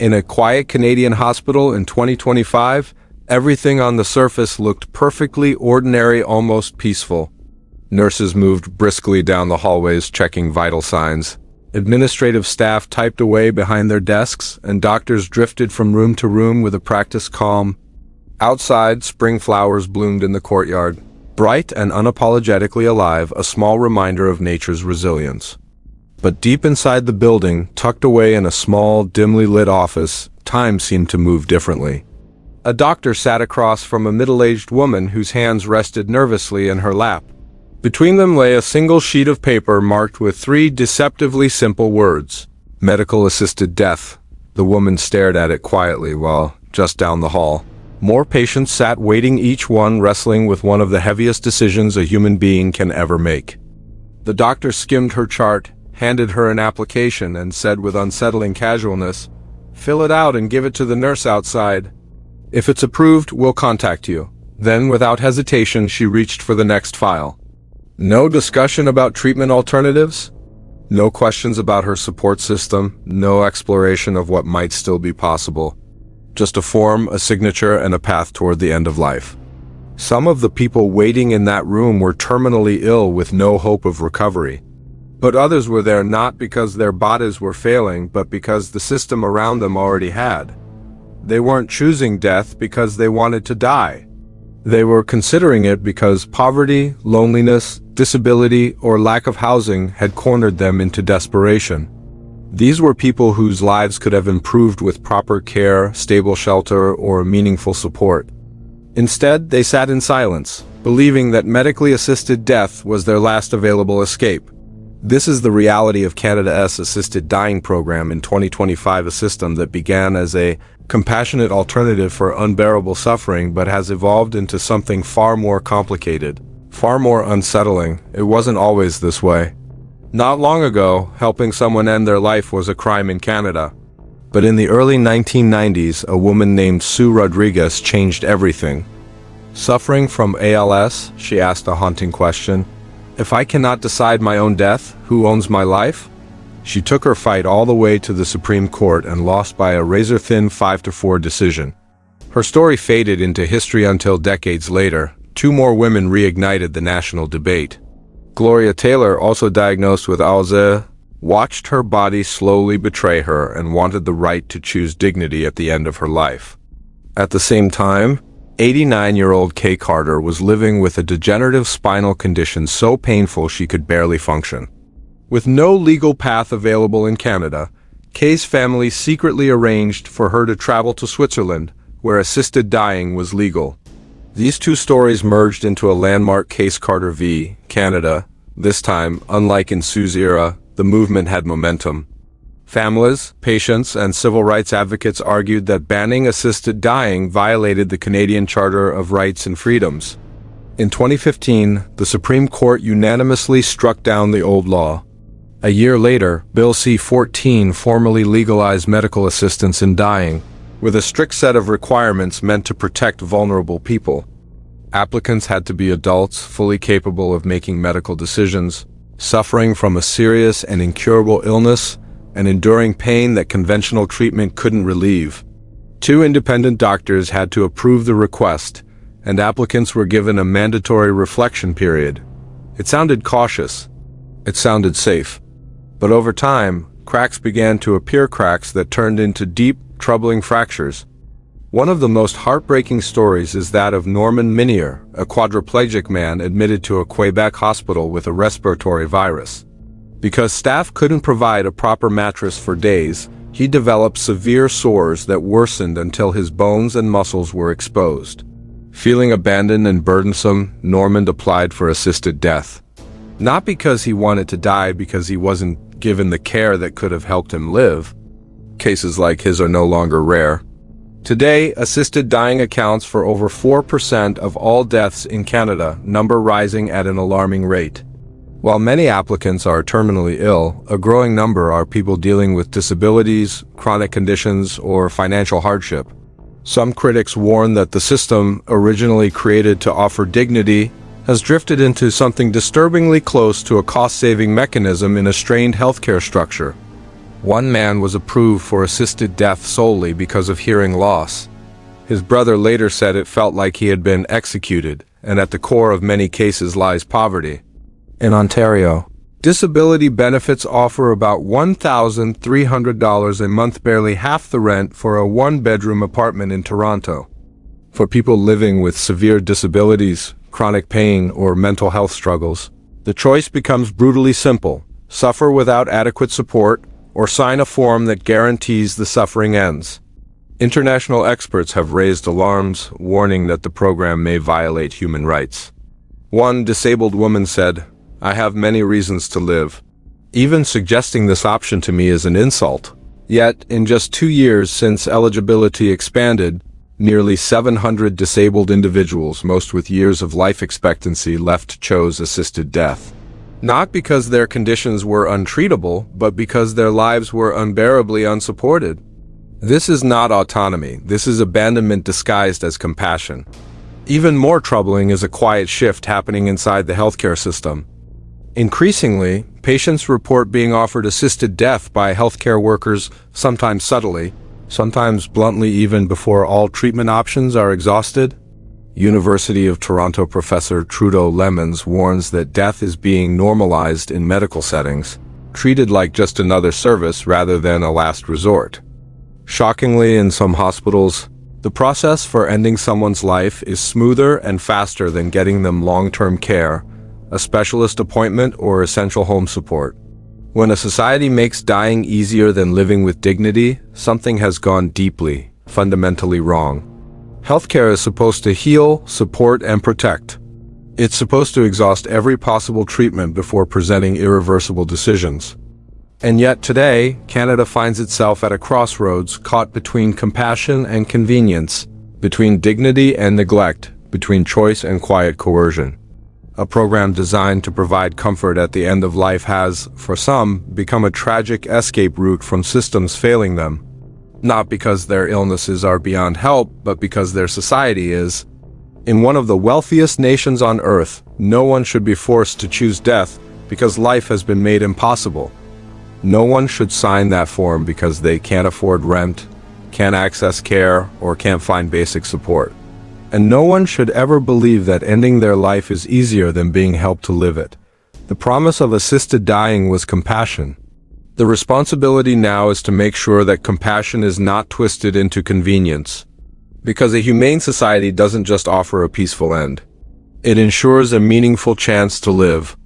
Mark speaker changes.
Speaker 1: In a quiet Canadian hospital in 2025, everything on the surface looked perfectly ordinary, almost peaceful. Nurses moved briskly down the hallways, checking vital signs. Administrative staff typed away behind their desks, and doctors drifted from room to room with a practiced calm. Outside, spring flowers bloomed in the courtyard, bright and unapologetically alive, a small reminder of nature's resilience. But deep inside the building, tucked away in a small, dimly lit office, time seemed to move differently. A doctor sat across from a middle-aged woman whose hands rested nervously in her lap. Between them lay a single sheet of paper marked with 3 deceptively simple words: medical-assisted death. The woman stared at it quietly while, just down the hall, more patients sat waiting, each one wrestling with one of the heaviest decisions a human being can ever make. The doctor skimmed her chart, handed her an application, and said with unsettling casualness, "Fill it out and give it to the nurse outside. If it's approved, we'll contact you." Then, without hesitation, she reached for the next file. No discussion about treatment alternatives, no questions about her support system, no exploration of what might still be possible. Just a form, a signature, and a path toward the end of life. Some of the people waiting in that room were terminally ill with no hope of recovery. But others were there not because their bodies were failing, but because the system around them already had. They weren't choosing death because they wanted to die. They were considering it because poverty, loneliness, disability, or lack of housing had cornered them into desperation. These were people whose lives could have improved with proper care, stable shelter, or meaningful support. Instead, they sat in silence, believing that medically assisted death was their last available escape. This is the reality of Canada's assisted dying program in 2025, a system that began as a compassionate alternative for unbearable suffering but has evolved into something far more complicated, far more unsettling. It wasn't always this way. Not long ago, helping someone end their life was a crime in Canada. But in the early 1990s, a woman named Sue Rodriguez changed everything. Suffering from ALS, she asked a haunting question. If I cannot decide my own death, who owns my life? She took her fight all the way to the Supreme Court and lost by a razor-thin 5-4 decision. Her story faded into history until decades later, 2 more women reignited the national debate. Gloria Taylor, also diagnosed with ALS, watched her body slowly betray her and wanted the right to choose dignity at the end of her life. At the same time, 89-year-old Kay Carter was living with a degenerative spinal condition so painful she could barely function. With no legal path available in Canada, Kay's family secretly arranged for her to travel to Switzerland, where assisted dying was legal. These 2 stories merged into a landmark case, Carter v. Canada. This time, unlike in Sue's era, the movement had momentum. Families, patients, and civil rights advocates argued that banning assisted dying violated the Canadian Charter of Rights and Freedoms. In 2015, the Supreme Court unanimously struck down the old law. A year later, Bill C-14 formally legalized medical assistance in dying, with a strict set of requirements meant to protect vulnerable people. Applicants had to be adults, fully capable of making medical decisions, suffering from a serious and incurable illness, and enduring pain that conventional treatment couldn't relieve. 2 independent doctors had to approve the request, and applicants were given a mandatory reflection period. It sounded cautious. It sounded safe. But over time, cracks began to appear, cracks that turned into deep, troubling fractures. One of the most heartbreaking stories is that of Norman Minier, a quadriplegic man admitted to a Quebec hospital with a respiratory virus. Because staff couldn't provide a proper mattress for days, he developed severe sores that worsened until his bones and muscles were exposed. Feeling abandoned and burdensome, Norman applied for assisted death. Not because he wanted to die, because he wasn't given the care that could have helped him live. Cases like his are no longer rare. Today, assisted dying accounts for over 4% of all deaths in Canada, number rising at an alarming rate. While many applicants are terminally ill, a growing number are people dealing with disabilities, chronic conditions, or financial hardship. Some critics warn that the system, originally created to offer dignity, has drifted into something disturbingly close to a cost-saving mechanism in a strained healthcare structure. One man was approved for assisted death solely because of hearing loss. His brother later said it felt like he had been executed, and at the core of many cases lies poverty. In Ontario, disability benefits offer about $1,300 a month, barely half the rent for a one-bedroom apartment in Toronto. For people living with severe disabilities, chronic pain, or mental health struggles, the choice becomes brutally simple: suffer without adequate support, or sign a form that guarantees the suffering ends. International experts have raised alarms, warning that the program may violate human rights. One disabled woman said, "I have many reasons to live. Even suggesting this option to me is an insult." Yet, in just 2 years since eligibility expanded, nearly 700 disabled individuals, most with years of life expectancy left, chose assisted death. Not because their conditions were untreatable, but because their lives were unbearably unsupported. This is not autonomy. This is abandonment disguised as compassion. Even more troubling is a quiet shift happening inside the healthcare system. Increasingly, patients report being offered assisted death by healthcare workers, sometimes subtly, sometimes bluntly, even before all treatment options are exhausted. University of Toronto professor Trudeau Lemons warns that death is being normalized in medical settings, treated like just another service rather than a last resort. Shockingly, in some hospitals, the process for ending someone's life is smoother and faster than getting them long-term care, a specialist appointment, or essential home support. When a society makes dying easier than living with dignity, something has gone deeply, fundamentally wrong. Healthcare is supposed to heal, support, and protect. It's supposed to exhaust every possible treatment before presenting irreversible decisions. And yet today, Canada finds itself at a crossroads, caught between compassion and convenience, between dignity and neglect, between choice and quiet coercion. A program designed to provide comfort at the end of life has, for some, become a tragic escape route from systems failing them. Not because their illnesses are beyond help, but because their society is. In one of the wealthiest nations on earth, no one should be forced to choose death because life has been made impossible. No one should sign that form because they can't afford rent, can't access care, or can't find basic support. And no one should ever believe that ending their life is easier than being helped to live it. The promise of assisted dying was compassion. The responsibility now is to make sure that compassion is not twisted into convenience. Because a humane society doesn't just offer a peaceful end. It ensures a meaningful chance to live.